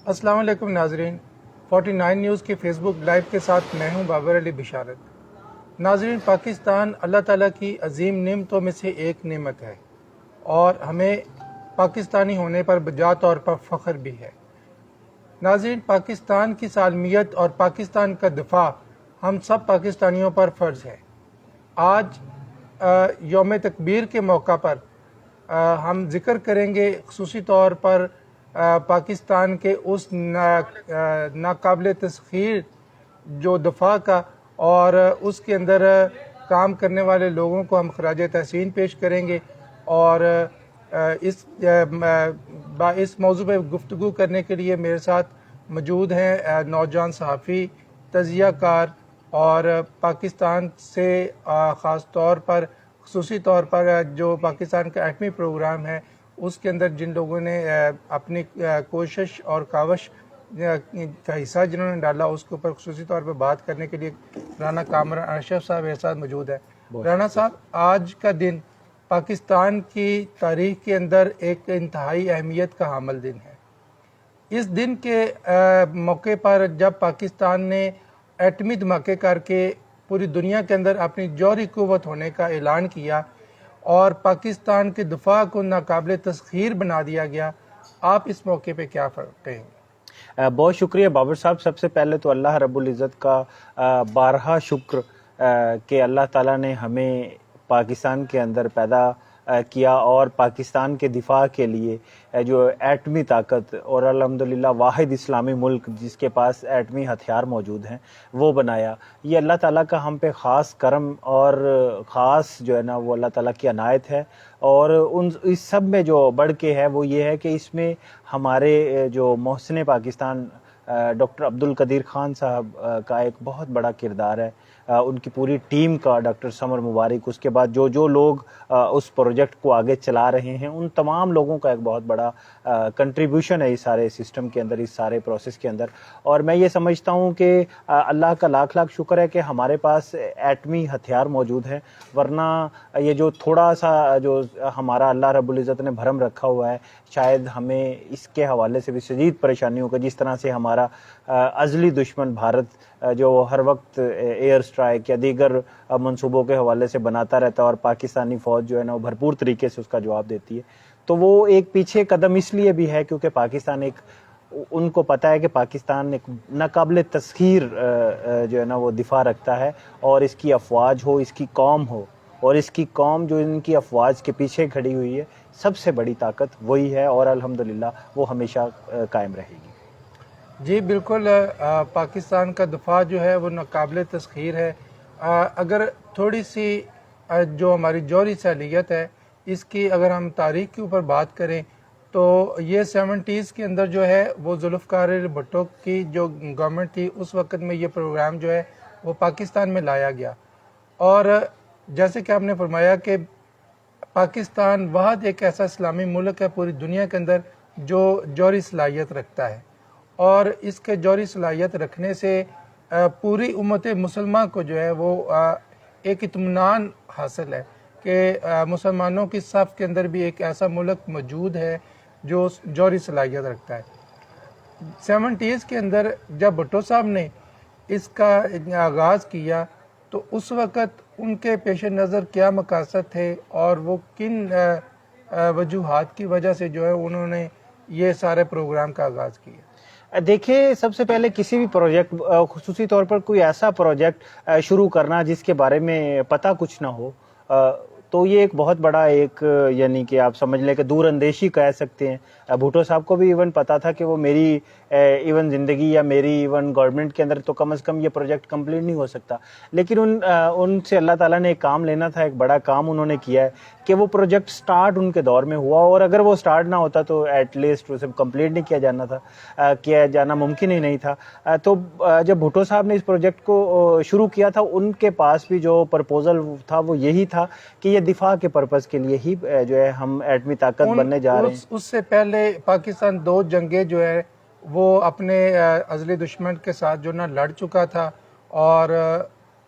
السلام علیکم ناظرین، 49 نیوز کے فیس بک لائیو کے ساتھ میں ہوں بابر علی بشارت۔ ناظرین، پاکستان اللہ تعالیٰ کی عظیم نعمتوں میں سے ایک نعمت ہے اور ہمیں پاکستانی ہونے پر بجا طور پر فخر بھی ہے۔ ناظرین، پاکستان کی سالمیت اور پاکستان کا دفاع ہم سب پاکستانیوں پر فرض ہے۔ آج یوم تکبیر کے موقع پر ہم ذکر کریں گے خصوصی طور پر پاکستان کے اس ناقابل تسخیر جو دفاع کا، اور اس کے اندر کام کرنے والے لوگوں کو ہم خراج تحسین پیش کریں گے، اور اس موضوع پہ گفتگو کرنے کے لیے میرے ساتھ موجود ہیں نوجوان صحافی، تجزیہ کار، اور پاکستان سے خاص طور پر خصوصی طور پر جو پاکستان کا ایٹمی پروگرام ہے اس کے اندر جن لوگوں نے اپنی کوشش اور کاوش کا حصہ جنہوں نے ڈالا، اس کے اوپر خصوصی طور پہ بات کرنے کے لیے رانا کامران اشرف صاحب میرے ساتھ موجود ہے۔ رانا صاحب، آج کا دن پاکستان کی تاریخ کے اندر ایک انتہائی اہمیت کا حامل دن ہے۔ اس دن کے موقع پر جب پاکستان نے ایٹمی دھماکے کر کے پوری دنیا کے اندر اپنی جوہری قوت ہونے کا اعلان کیا اور پاکستان کے دفاع کو ناقابل تسخیر بنا دیا گیا، آپ اس موقع پہ کیا فرق کہیں گے؟ بہت شکریہ بابر صاحب۔ سب سے پہلے تو اللہ رب العزت کا بارہا شکر کہ اللہ تعالیٰ نے ہمیں پاکستان کے اندر پیدا کیا اور پاکستان کے دفاع کے لیے جو ایٹمی طاقت اور الحمدللہ واحد اسلامی ملک جس کے پاس ایٹمی ہتھیار موجود ہیں وہ بنایا۔ یہ اللہ تعالیٰ کا ہم پہ خاص کرم اور خاص جو ہے نا وہ اللہ تعالیٰ کی عنایت ہے، اور اس سب میں جو بڑھ کے ہے وہ یہ ہے کہ اس میں ہمارے جو محسن پاکستان ڈاکٹر عبدالقدیر خان صاحب کا ایک بہت بڑا کردار ہے، ان کی پوری ٹیم کا، ڈاکٹر سمر مبارک، اس کے بعد جو لوگ اس پروجیکٹ کو آگے چلا رہے ہیں ان تمام لوگوں کا ایک بہت بڑا کنٹریبیوشن ہے اس سارے سسٹم کے اندر، اس سارے پروسیس کے اندر۔ اور میں یہ سمجھتا ہوں کہ اللہ کا لاکھ لاکھ شکر ہے کہ ہمارے پاس ایٹمی ہتھیار موجود ہیں، ورنہ یہ جو تھوڑا سا جو ہمارا اللہ رب العزت نے بھرم رکھا ہوا ہے شاید ہمیں اس کے حوالے سے بھی شدید پریشانیوں کا، جس طرح سے ہمارا ازلی دشمن بھارت جو ہر وقت ایئر اسٹرائک یا دیگر منصوبوں کے حوالے سے بناتا رہتا ہے اور پاکستانی فوج جو ہے نا وہ بھرپور طریقے سے اس کا جواب دیتی ہے، تو وہ ایک پیچھے قدم اس لیے بھی ہے کیونکہ پاکستان ان کو پتہ ہے کہ پاکستان ایک ناقابل تسخیر جو ہے نا وہ دفاع رکھتا ہے، اور اس کی افواج ہو، اس کی قوم ہو، اور اس کی قوم جو ان کی افواج کے پیچھے کھڑی ہوئی ہے سب سے بڑی طاقت وہی ہے، اور الحمدللہ وہ ہمیشہ قائم رہے گی۔ جی بالکل، پاکستان کا دفاع جو ہے وہ ناقابل تسخیر ہے۔ اگر تھوڑی سی جو ہماری جوہری صلاحیت ہے اس کی اگر ہم تاریخ کے اوپر بات کریں تو یہ 70s کے اندر جو ہے وہ ذوالفقار علی بھٹو کی جو گورنمنٹ تھی اس وقت میں یہ پروگرام جو ہے وہ پاکستان میں لایا گیا، اور جیسے کہ آپ نے فرمایا کہ پاکستان واحد ایک ایسا اسلامی ملک ہے پوری دنیا کے اندر جو جوہری صلاحیت رکھتا ہے، اور اس کے جوہری صلاحیت رکھنے سے پوری امت مسلمہ کو جو ہے وہ ایک اطمینان حاصل ہے کہ مسلمانوں کی صف کے اندر بھی ایک ایسا ملک موجود ہے جو جوہری صلاحیت رکھتا ہے۔ 70s کے اندر جب بھٹو صاحب نے اس کا آغاز کیا تو اس وقت ان کے پیش نظر کیا مقاصد تھے اور وہ کن وجوہات کی وجہ سے جو ہے انہوں نے یہ سارے پروگرام کا آغاز کیا؟ دیکھیں، سب سے پہلے کسی بھی پروجیکٹ، خصوصی طور پر کوئی ایسا پروجیکٹ شروع کرنا جس کے بارے میں پتہ کچھ نہ ہو، تو یہ ایک بہت بڑا ایک یعنی کہ آپ سمجھ لیں کہ دور اندیشی کہہ سکتے ہیں۔ بھٹو صاحب کو بھی ایون پتا تھا کہ وہ میری ایون زندگی یا میری ایون گورنمنٹ کے اندر تو کم از کم یہ پروجیکٹ کمپلیٹ نہیں ہو سکتا، لیکن ان سے اللہ تعالیٰ نے ایک کام لینا تھا، ایک بڑا کام انہوں نے کیا ہے کہ وہ پروجیکٹ سٹارٹ ان کے دور میں ہوا، اور اگر وہ سٹارٹ نہ ہوتا تو ایٹ لیسٹ اسے کمپلیٹ نہیں کیا جانا ممکن ہی نہیں تھا۔ تو جب بھٹو صاحب نے اس پروجیکٹ کو شروع کیا تھا ان کے پاس بھی جو پرپوزل تھا وہ یہی تھا کہ یہ دفاع کے پرپز کے لیے ہی جو ہے ہم ایٹمی طاقت بننے جا رہے ہیں۔ اس سے پہلے پاکستان 2 جنگیں جو ہے وہ اپنے ازلی دشمن کے ساتھ جو نہ لڑ چکا تھا، اور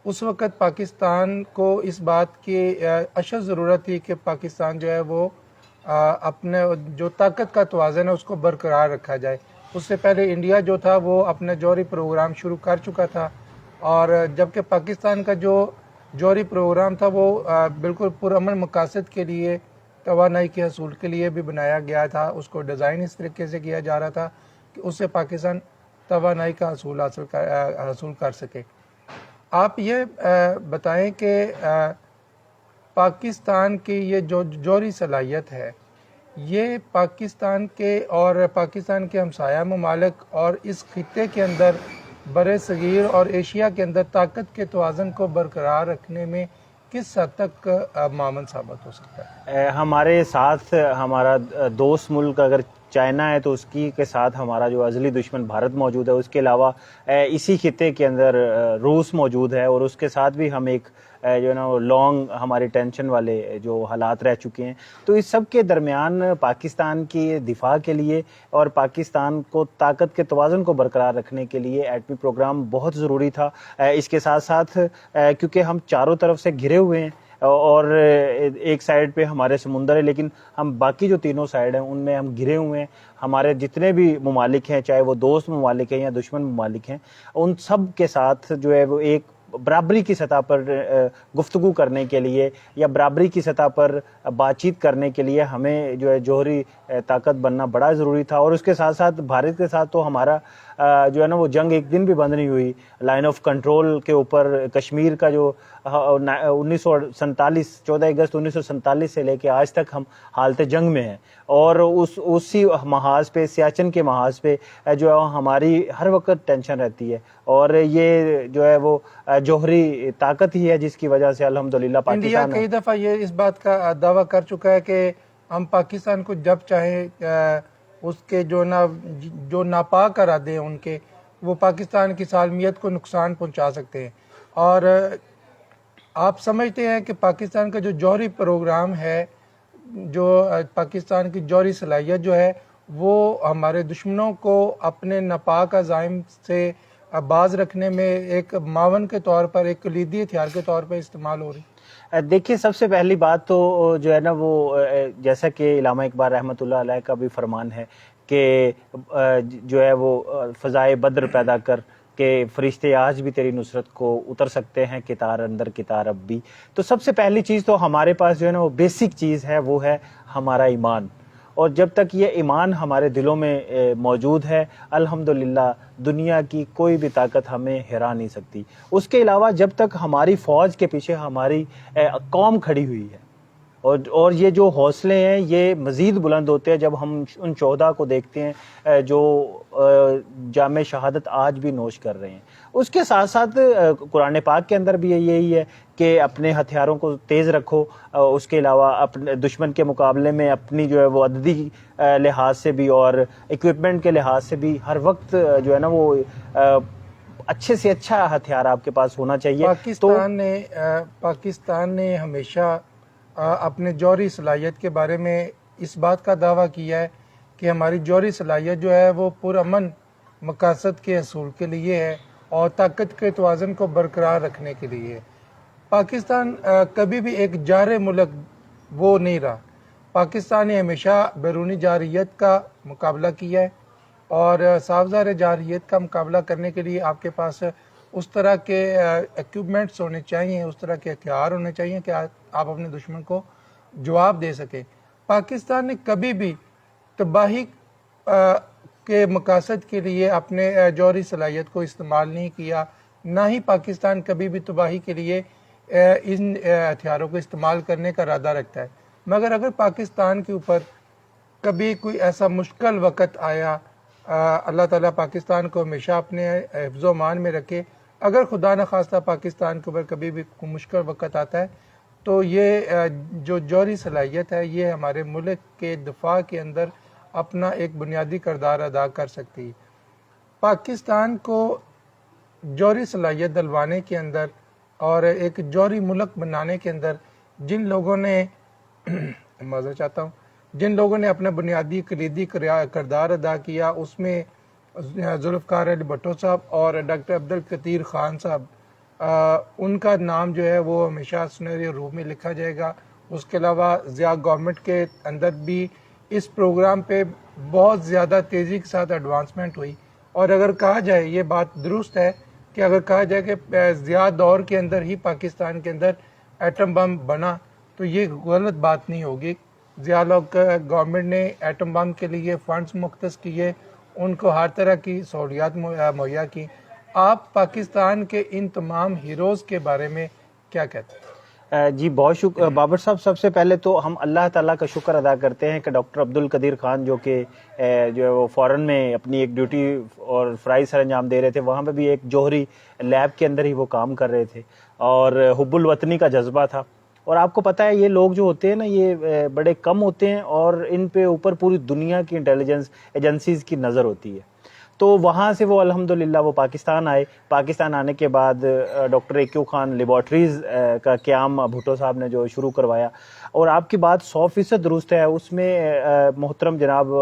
اس وقت پاکستان کو اس بات کی اشد ضرورت تھی کہ پاکستان جو ہے وہ اپنے جو طاقت کا توازن ہے اس کو برقرار رکھا جائے، اس سے پہلے انڈیا جو تھا وہ اپنا جوہری پروگرام شروع کر چکا تھا، اور جبکہ پاکستان کا جو جوہری پروگرام تھا وہ بالکل پرامن مقاصد کے لیے، توانائی کے حصول کے لیے بھی بنایا گیا تھا. اس کو ڈیزائن اس طریقے سے کیا جا رہا تھا کہ اس سے پاکستان توانائی کا حصول کر سکے. آپ یہ بتائیں کہ پاکستان کی یہ جو جوہری صلاحیت ہے، یہ پاکستان کے اور پاکستان کے ہمسایہ ممالک اور اس خطے کے اندر بر صغیر اور ایشیا کے اندر طاقت کے توازن کو برقرار رکھنے میں کس حد تک معاون ثابت ہو سکتا ہے؟ ہمارے ساتھ ہمارا دوست ملک اگر چائنا ہے تو اس کی کے ساتھ ہمارا جو ازلی دشمن بھارت موجود ہے. اس کے علاوہ اسی خطے کے اندر روس موجود ہے، اور اس کے ساتھ بھی ہم ایک جو ہے نا لانگ ہمارے ٹینشن والے جو حالات رہ چکے ہیں. تو اس سب کے درمیان پاکستان کی دفاع کے لیے اور پاکستان کو طاقت کے توازن کو برقرار رکھنے کے لیے ایٹمی پروگرام بہت ضروری تھا. اس کے ساتھ ساتھ کیونکہ ہم چاروں طرف سے گھرے ہوئے ہیں اور ایک سائڈ پہ ہمارے سمندر ہے، لیکن ہم باقی جو تینوں سائڈ ہیں ان میں ہم گھرے ہوئے ہیں. ہمارے جتنے بھی ممالک ہیں، چاہے وہ دوست ممالک ہیں یا دشمن ممالک ہیں، ان سب کے ساتھ جو ہے وہ ایک برابری کی سطح پر گفتگو کرنے کے لیے یا برابری کی سطح پر بات چیت کرنے کے لیے ہمیں جو ہے جوہری طاقت بننا بڑا ضروری تھا. اور اس کے ساتھ ساتھ بھارت کے ساتھ تو ہمارا جو ہے نا وہ جنگ ایک دن بھی بند نہیں ہوئی. لائن آف کنٹرول کے اوپر کشمیر کا جو 1947 14 اگست 1947 سے لے کے آج تک ہم حالت جنگ میں ہیں، اور اسی محاذ پہ سیاچن کے محاذ پہ جو ہے ہماری ہر وقت ٹینشن رہتی ہے. اور یہ جو ہے وہ جوہری طاقت ہی ہے جس کی وجہ سے الحمدللہ انڈیا پاکستان کئی دفعہ یہ اس بات کا دعویٰ کر چکا ہے کہ ہم پاکستان کو جب چاہیں اس کے جو ناپاک ارادے ہیں ان کے، وہ پاکستان کی سالمیت کو نقصان پہنچا سکتے ہیں. اور آپ سمجھتے ہیں کہ پاکستان کا جو جوہری پروگرام ہے، جو پاکستان کی جوہری صلاحیت جو ہے، وہ ہمارے دشمنوں کو اپنے ناپاک عزائم سے باز رکھنے میں ایک معاون کے طور پر، ایک کلیدی ہتھیار کے طور پر استعمال ہو رہی ہے؟ دیکھیے، سب سے پہلی بات تو جو ہے نا وہ جیسا کہ علامہ اقبال رحمۃ اللہ علیہ کا بھی فرمان ہے کہ جو ہے وہ فضائے بدر پیدا کر کہ فرشتے آج بھی تیری نصرت کو اتر سکتے ہیں، کتار اندر کتار اب بھی. تو سب سے پہلی چیز تو ہمارے پاس جو ہے نا وہ بیسک چیز ہے، وہ ہے ہمارا ایمان. اور جب تک یہ ایمان ہمارے دلوں میں موجود ہے، الحمدللہ دنیا کی کوئی بھی طاقت ہمیں ہرا نہیں سکتی. اس کے علاوہ جب تک ہماری فوج کے پیچھے ہماری قوم کھڑی ہوئی ہے، اور یہ جو حوصلے ہیں یہ مزید بلند ہوتے ہیں جب ہم ان شہداء کو دیکھتے ہیں جو جام شہادت آج بھی نوش کر رہے ہیں. اس کے ساتھ ساتھ قرآن پاک کے اندر بھی یہی ہے کہ اپنے ہتھیاروں کو تیز رکھو. اس کے علاوہ اپنے دشمن کے مقابلے میں اپنی جو ہے وہ عددی لحاظ سے بھی اور اکوپمنٹ کے لحاظ سے بھی ہر وقت جو ہے نا وہ اچھے سے اچھا ہتھیار آپ کے پاس ہونا چاہیے. پاکستان نے ہمیشہ اپنے جوہری صلاحیت کے بارے میں اس بات کا دعویٰ کیا ہے کہ ہماری جوہری صلاحیت جو ہے وہ پرامن مقاصد کے حصول کے لیے ہے اور طاقت کے توازن کو برقرار رکھنے کے لیے ہے. پاکستان کبھی بھی ایک جارح ملک وہ نہیں رہا. پاکستان نے ہمیشہ بیرونی جارحیت کا مقابلہ کیا ہے، اور صاف ظاہر جارحیت کا مقابلہ کرنے کے لیے آپ کے پاس اس طرح کے ایکوپمنٹس ہونے چاہیے، اس طرح کے ہتھیار ہونے چاہیے کہ آپ اپنے دشمن کو جواب دے سکیں. پاکستان نے کبھی بھی تباہی کے مقاصد کے لیے اپنے جوہری صلاحیت کو استعمال نہیں کیا، نہ ہی پاکستان کبھی بھی تباہی کے لیے ان ہتھیاروں کو استعمال کرنے کا ارادہ رکھتا ہے. مگر اگر پاکستان کے اوپر کبھی کوئی ایسا مشکل وقت آیا، اللہ تعالیٰ پاکستان کو ہمیشہ اپنے حفظ و امان میں رکھے، اگر خدا نخواستہ پاکستان کے اوپر کبھی بھی کوئی مشکل وقت آتا ہے تو یہ جو جوہری صلاحیت ہے یہ ہمارے ملک کے دفاع کے اندر اپنا ایک بنیادی کردار ادا کر سکتی ہے. پاکستان کو جوہری صلاحیت دلوانے کے اندر اور ایک جوہری ملک بنانے کے اندر جن لوگوں نے معذرت چاہتا ہوں جن لوگوں نے اپنا بنیادی کلیدی کردار ادا کیا، اس میں ذوالفقار علی بھٹو صاحب اور ڈاکٹر عبدالقدیر خان صاحب، ان کا نام جو ہے وہ ہمیشہ سنہرے روپ میں لکھا جائے گا. اس کے علاوہ ضیاء گورنمنٹ کے اندر بھی اس پروگرام پہ بہت زیادہ تیزی کے ساتھ ایڈوانسمنٹ ہوئی. اور اگر کہا جائے یہ بات درست ہے کہ اگر کہا جائے کہ ضیاء دور کے اندر ہی پاکستان کے اندر ایٹم بم بنا تو یہ غلط بات نہیں ہوگی. ضیاء گورنمنٹ نے ایٹم بم کے لیے فنڈز مختص کیے, ان کو ہر طرح کی سہولیات مہیا کی. آپ پاکستان کے ان تمام ہیروز کے بارے میں کیا کہتے ہیں؟ جی بہت شکریہ بابر صاحب. سب سے پہلے تو ہم اللہ تعالیٰ کا شکر ادا کرتے ہیں کہ ڈاکٹر عبد القدیر خان جو کہ جو ہے وہ فورن میں اپنی ایک ڈیوٹی اور فرائض سر انجام دے رہے تھے, وہاں پہ بھی ایک جوہری لیب کے اندر ہی وہ کام کر رہے تھے اور حب الوطنی کا جذبہ تھا. اور آپ کو پتہ ہے یہ لوگ جو ہوتے ہیں نا یہ بڑے کم ہوتے ہیں اور ان پہ اوپر پوری دنیا کی انٹیلیجنس ایجنسیز کی نظر ہوتی ہے. تو وہاں سے وہ الحمدللہ وہ پاکستان آئے. پاکستان آنے کے بعد ڈاکٹر ایکیو خان لیبارٹریز کا قیام بھٹو صاحب نے جو شروع کروایا, اور آپ کی بات 100% درست ہے. اس میں محترم جناب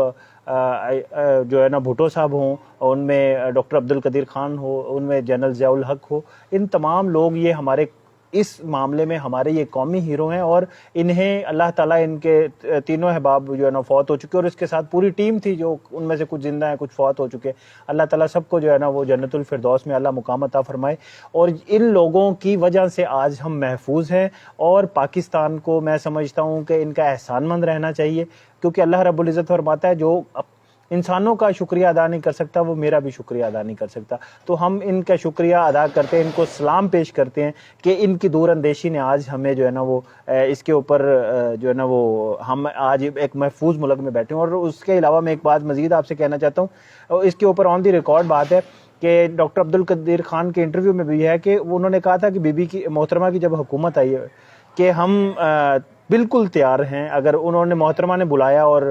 جو ہے نا بھٹو صاحب ہوں, ان میں ڈاکٹر عبد القدیر خان ہو, ان میں جنرل ضیاء الحق ہو, ان تمام لوگ یہ ہمارے اس معاملے میں ہمارے یہ قومی ہیرو ہیں. اور انہیں اللہ تعالیٰ ان کے تینوں احباب جو ہے نا فوت ہو چکے, اور اس کے ساتھ پوری ٹیم تھی جو ان میں سے کچھ زندہ ہیں کچھ فوت ہو چکے. اللہ تعالیٰ سب کو جو ہے نا وہ جنت الفردوس میں اللہ مقام عطا فرمائے. اور ان لوگوں کی وجہ سے آج ہم محفوظ ہیں, اور پاکستان کو میں سمجھتا ہوں کہ ان کا احسان مند رہنا چاہیے, کیونکہ اللہ رب العزت فرماتا ہے جو انسانوں کا شکریہ ادا نہیں کر سکتا وہ میرا بھی شکریہ ادا نہیں کر سکتا. تو ہم ان کا شکریہ ادا کرتے ہیں, ان کو سلام پیش کرتے ہیں کہ ان کی دور اندیشی نے آج ہمیں جو ہے نا وہ اس کے اوپر جو ہے نا وہ ہم آج ایک محفوظ ملک میں بیٹھے ہیں. اور اس کے علاوہ میں ایک بات مزید آپ سے کہنا چاہتا ہوں, اس کے اوپر آن دی ریکارڈ بات ہے کہ ڈاکٹر عبد القدیر خان کے انٹرویو میں بھی ہے کہ انہوں نے کہا تھا کہ بی بی کی محترمہ کی جب حکومت آئی ہے کہ ہم بالکل تیار ہیں. اگر انہوں نے محترمہ نے بلایا اور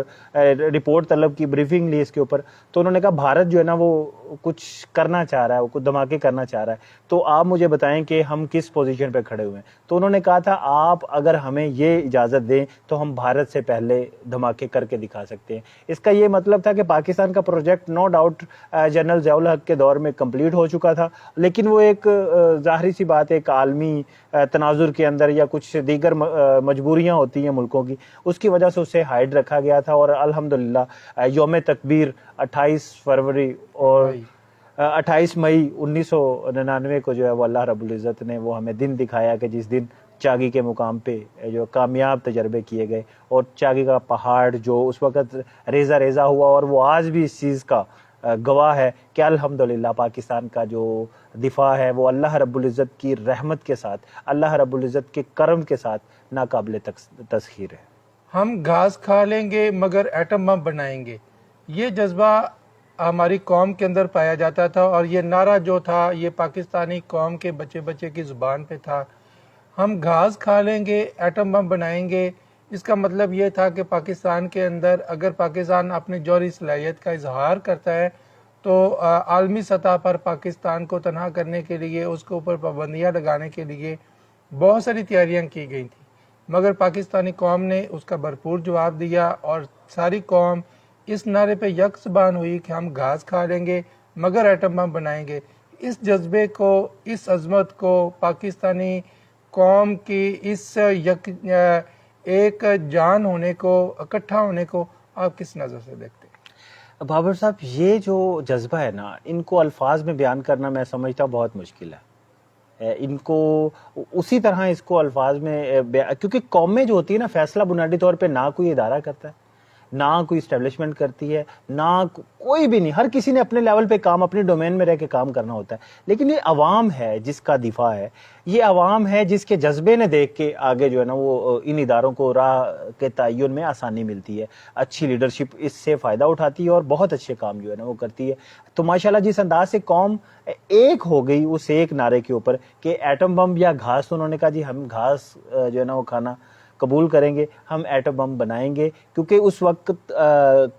رپورٹ طلب کی, بریفنگ لی اس کے اوپر, تو انہوں نے کہا بھارت جو ہے نا وہ کچھ کرنا چاہ رہا ہے, وہ کچھ دھماکے کرنا چاہ رہا ہے, تو آپ مجھے بتائیں کہ ہم کس پوزیشن پہ کھڑے ہوئے ہیں. تو انہوں نے کہا تھا آپ اگر ہمیں یہ اجازت دیں تو ہم بھارت سے پہلے دھماکے کر کے دکھا سکتے ہیں. اس کا یہ مطلب تھا کہ پاکستان کا project no doubt general Zia الحق کے دور میں کمپلیٹ ہو چکا تھا, لیکن وہ ایک ظاہری سی بات ہے, ایک عالمی تناظر کے اندر یا کچھ دیگر مجبوریاں ہوتی ہیں ملکوں کی, اس کی وجہ سے اسے ہائڈ رکھا گیا تھا. اور الحمدللہ یوم تکبیر 28 فروری اور 28 مئی 1999 کو جو ہے وہ اللہ رب العزت نے وہ ہمیں دن دکھایا کہ جس دن چاگی کے مقام پہ جو کامیاب تجربے کیے گئے, اور چاگی کا پہاڑ جو اس وقت ریزہ ریزہ ہوا, اور وہ آج بھی اس چیز کا گواہ ہے کہ الحمدللہ پاکستان کا جو دفاع ہے وہ اللہ رب العزت کی رحمت کے ساتھ, اللہ رب العزت کے کرم کے ساتھ ناقابل تسخیر ہے. ہم گھاس کھا لیں گے مگر ایٹم بم بنائیں گے, یہ جذبہ ہماری قوم کے اندر پایا جاتا تھا, اور یہ نعرہ جو تھا یہ پاکستانی قوم کے بچے بچے کی زبان پہ تھا. ہم گھاس کھا لیں گے ایٹم بم بنائیں گے, اس کا مطلب یہ تھا کہ پاکستان کے اندر اگر پاکستان اپنی جوہری صلاحیت کا اظہار کرتا ہے تو عالمی سطح پر پاکستان کو تنہا کرنے کے لیے, اس کے اوپر پابندیاں لگانے کے لیے بہت ساری تیاریاں کی گئی تھیں, مگر پاکستانی قوم نے اس کا بھرپور جواب دیا, اور ساری قوم اس نعرے پہ یک زبان ہوئی کہ ہم گھاس کھا لیں گے مگر ایٹم بم بنائیں گے. اس جذبے کو, اس عظمت کو, پاکستانی قوم کی اس ایک جان ہونے کو, اکٹھا ہونے کو آپ کس نظر سے دیکھتے ہیں؟ بابر صاحب یہ جو جذبہ ہے نا, ان کو الفاظ میں بیان کرنا میں سمجھتا ہوں بہت مشکل ہے. ان کو اسی طرح اس کو الفاظ میں کیونکہ قومیں جو ہوتی ہے نا فیصلہ بنیادی طور پہ نہ کوئی ادارہ کرتا ہے, نہ کوئی اسٹیبلشمنٹ کرتی ہے, نہ کوئی بھی نہیں, ہر کسی نے اپنے لیول پہ کام, اپنے ڈومین میں رہ کے کام کرنا ہوتا ہے. لیکن یہ عوام ہے جس کا دفاع ہے, یہ عوام ہے جس کے جذبے نے دیکھ کے آگے جو ہے نا وہ ان اداروں کو راہ کے تعین میں آسانی ملتی ہے. اچھی لیڈرشپ اس سے فائدہ اٹھاتی ہے اور بہت اچھے کام جو ہے نا وہ کرتی ہے. تو ماشاءاللہ جس انداز سے قوم ایک ہو گئی اس ایک نعرے کے اوپر کہ ایٹم بم یا گھاس, تو انہوں نے کہا جی ہم گھاس جو ہے نا وہ کھانا قبول کریں گے, ہم ایٹم بم بنائیں گے. کیونکہ اس وقت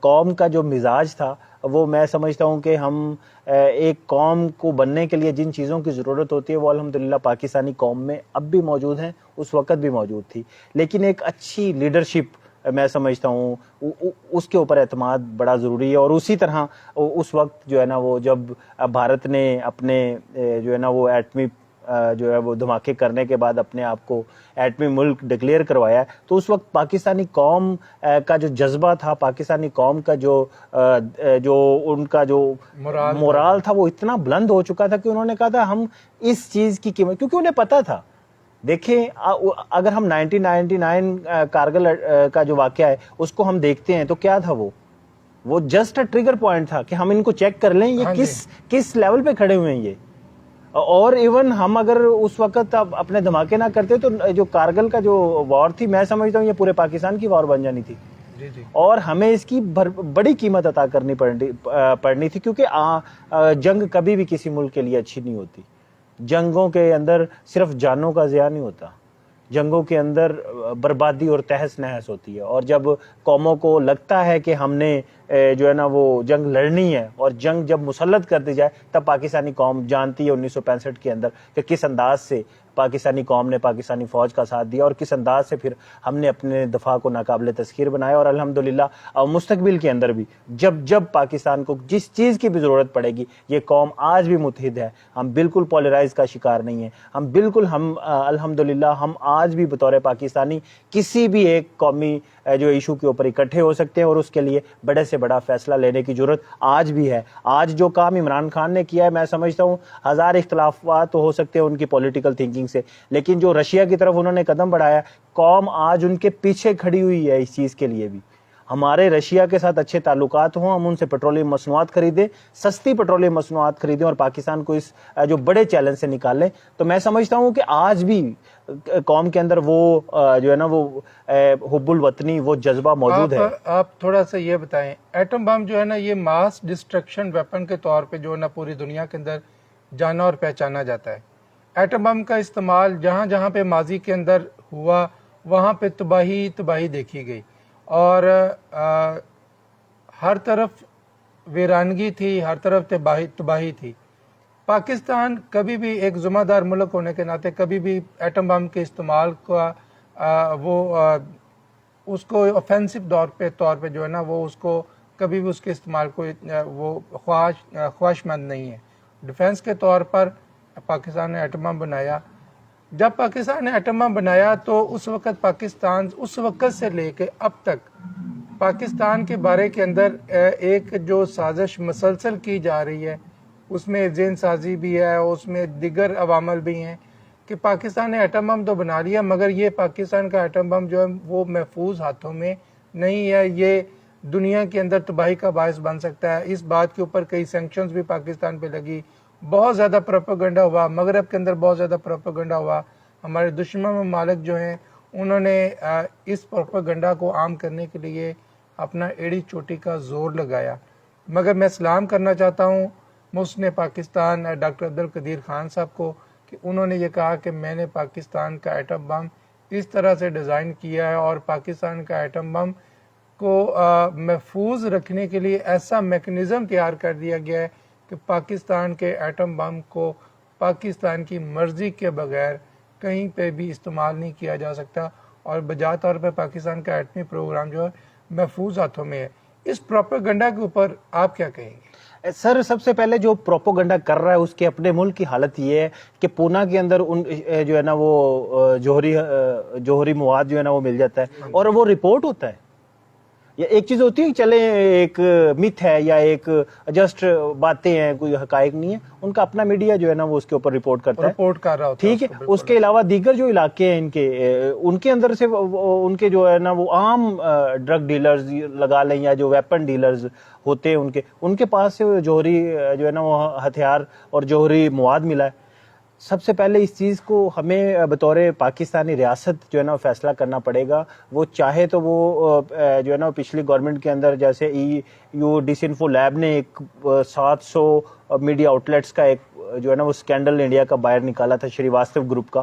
قوم کا جو مزاج تھا وہ میں سمجھتا ہوں کہ ہم ایک قوم کو بننے کے لیے جن چیزوں کی ضرورت ہوتی ہے وہ الحمدللہ پاکستانی قوم میں اب بھی موجود ہیں, اس وقت بھی موجود تھی. لیکن ایک اچھی لیڈرشپ میں سمجھتا ہوں اس کے اوپر اعتماد بڑا ضروری ہے. اور اسی طرح اس وقت جو ہے نا وہ جب بھارت نے اپنے جو ہے نا وہ ایٹمی جو ہے وہ دھماکے کرنے کے بعد اپنے آپ کو ایٹمی ملک ڈکلیئر کروایا ہے، تو اس وقت پاکستانی قوم کا جو جذبہ تھا، پاکستانی قوم کا جو ان کا جو مورال تھا وہ اتنا بلند ہو چکا تھا کہ انہوں نے کہا تھا ہم اس چیز کی قیمت، کیونکہ انہیں پتا تھا. دیکھیں اگر ہم 1999 کارگل کا جو واقعہ ہے اس کو ہم دیکھتے ہیں تو کیا تھا، وہ جسٹ ٹریگر پوائنٹ تھا کہ ہم ان کو چیک کر لیں یہ کس لیول پہ کھڑے ہوئے ہیں یہ. اور ایون ہم اگر اس وقت اپنے دھماکے نہ کرتے تو جو کارگل کا جو وار تھی، میں سمجھتا ہوں یہ پورے پاکستان کی وار بن جانی تھی. اور ہمیں اس کی بڑی قیمت عطا کرنی پڑنی تھی، کیونکہ جنگ کبھی بھی کسی ملک کے لیے اچھی نہیں ہوتی. جنگوں کے اندر صرف جانوں کا ضیاع نہیں ہوتا، جنگوں کے اندر بربادی اور تہس نہس ہوتی ہے. اور جب قوموں کو لگتا ہے کہ ہم نے جو ہے نا وہ جنگ لڑنی ہے اور جنگ جب مسلط کر دی جائے، تب پاکستانی قوم جانتی ہے 1965 کے اندر کہ کس انداز سے پاکستانی قوم نے پاکستانی فوج کا ساتھ دیا اور کس انداز سے پھر ہم نے اپنے دفاع کو ناقابل تسخیر بنایا. اور الحمدللہ مستقبل کے اندر بھی جب پاکستان کو جس چیز کی بھی ضرورت پڑے گی، یہ قوم آج بھی متحد ہے. ہم بالکل پولرائز کا شکار نہیں ہیں. ہم الحمدللہ ہم آج بھی بطور پاکستانی کسی بھی ایک قومی جو ایشو کے اوپر اکٹھے ہو سکتے ہیں، اور اس کے لیے بڑے سے بڑا فیصلہ لینے کی ضرورت آج بھی ہے. آج جو کام عمران خان نے کیا ہے، میں سمجھتا ہوں ہزار اختلافات تو ہو سکتے ہیں ان کی پولیٹیکل تھنکنگ سے، لیکن جو رشیا کی طرف انہوں نے قدم بڑھایا، قوم آج ان کے پیچھے کھڑی ہوئی ہے اس چیز کے لیے بھی. ہمارے رشیا کے ساتھ اچھے تعلقات ہوں، ہم ان سے پیٹرولیم مصنوعات خریدیں، سستی پیٹرولیم مصنوعات خریدیں اور پاکستان کو اس جو بڑے چیلنج سے نکالیں. تو میں سمجھتا ہوں کہ آج بھی قوم کے اندر وہ جو ہے نا وہ حب الوطنی، وہ جذبہ موجود ہے. آپ تھوڑا سا یہ بتائیں، ایٹم بم جو ہے نا یہ ماس ڈسٹرکشن ویپن کے طور پہ جو ہے نا پوری دنیا کے اندر جانا اور پہچانا جاتا ہے. ایٹم بم کا استعمال جہاں جہاں پہ ماضی کے اندر ہوا وہاں پہ تباہی دیکھی گئی، اور ہر طرف ویرانگی تھی، ہر طرف تباہی تھی. پاکستان کبھی بھی ایک ذمہ دار ملک ہونے کے ناطے کبھی بھی ایٹم بم کے استعمال کا اس کو اوفینسو طور پہ جو ہے نا وہ اس کو کبھی بھی اس کے استعمال کو وہ خواہش مند نہیں ہے. ڈیفنس کے طور پر پاکستان نے ایٹم بم بنایا. جب پاکستان نے ایٹم بم بنایا تو اس وقت سے لے کے اب تک پاکستان کے بارے کے اندر ایک جو سازش مسلسل کی جا رہی ہے، اس میں ذہن سازی بھی ہے، اس میں دیگر عوامل بھی ہیں کہ پاکستان نے ایٹم بم تو بنا لیا، مگر یہ پاکستان کا ایٹم بم جو ہے وہ محفوظ ہاتھوں میں نہیں ہے. یہ دنیا کے اندر تباہی کا باعث بن سکتا ہے. اس بات کے اوپر کئی سینکشنز بھی پاکستان پہ لگی، بہت زیادہ پروپیگنڈا ہوا، مغرب کے اندر بہت زیادہ پروپیگنڈا ہوا. ہمارے دشمن ممالک جو ہیں انہوں نے اس پروپیگنڈا کو عام کرنے کے لیے اپنا ایڑی چوٹی کا زور لگایا. مگر میں سلام کرنا چاہتا ہوں محسن پاکستان ڈاکٹر عبدالقدیر خان صاحب کو کہ انہوں نے یہ کہا کہ میں نے پاکستان کا ایٹم بم اس طرح سے ڈیزائن کیا ہے اور پاکستان کا ایٹم بم کو محفوظ رکھنے کے لیے ایسا میکنزم تیار کر دیا گیا ہے کہ پاکستان کے ایٹم بم کو پاکستان کی مرضی کے بغیر کہیں پہ بھی استعمال نہیں کیا جا سکتا، اور بجا طور پہ پاکستان کا ایٹمی پروگرام جو ہے محفوظ ہاتھوں میں ہے. اس پروپیگنڈا کے اوپر آپ کیا کہیں گے؟ سر سب سے پہلے جو پروپوگنڈا کر رہا ہے اس کے اپنے ملک کی حالت یہ ہے کہ پونا کے اندر جو ہے نا وہ جوہری مواد جو ہے نا وہ مل جاتا ہے اور وہ رپورٹ ہوتا ہے. یا ایک چیز ہوتی ہے کہ چلے ایک متھ ہے یا ایک جسٹ باتیں ہیں، کوئی حقائق نہیں ہے، ان کا اپنا میڈیا جو ہے نا وہ اس کے اوپر رپورٹ کرتا ہے، رپورٹ کر رہا ہوتا ہے. ٹھیک ہے. اس کے علاوہ دیگر جو علاقے ہیں ان کے اندر سے ان کے جو ہے نا وہ عام ڈرگ ڈیلرز لگا لیں یا جو ویپن ڈیلرز ہوتے ہیں ان کے پاس سے جوہری جو ہے نا وہ ہتھیار اور جوہری مواد ملا ہے. سب سے پہلے اس چیز کو ہمیں بطور پاکستانی ریاست جو ہے نا فیصلہ کرنا پڑے گا. وہ چاہے تو وہ جو ہے نا پچھلی گورنمنٹ کے اندر جیسے ڈس انفو لیب نے ایک 700 میڈیا آؤٹلیٹس کا ایک جو ہے نا وہ اسکینڈل انڈیا کا باہر نکالا تھا، شریواستو گروپ کا.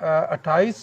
28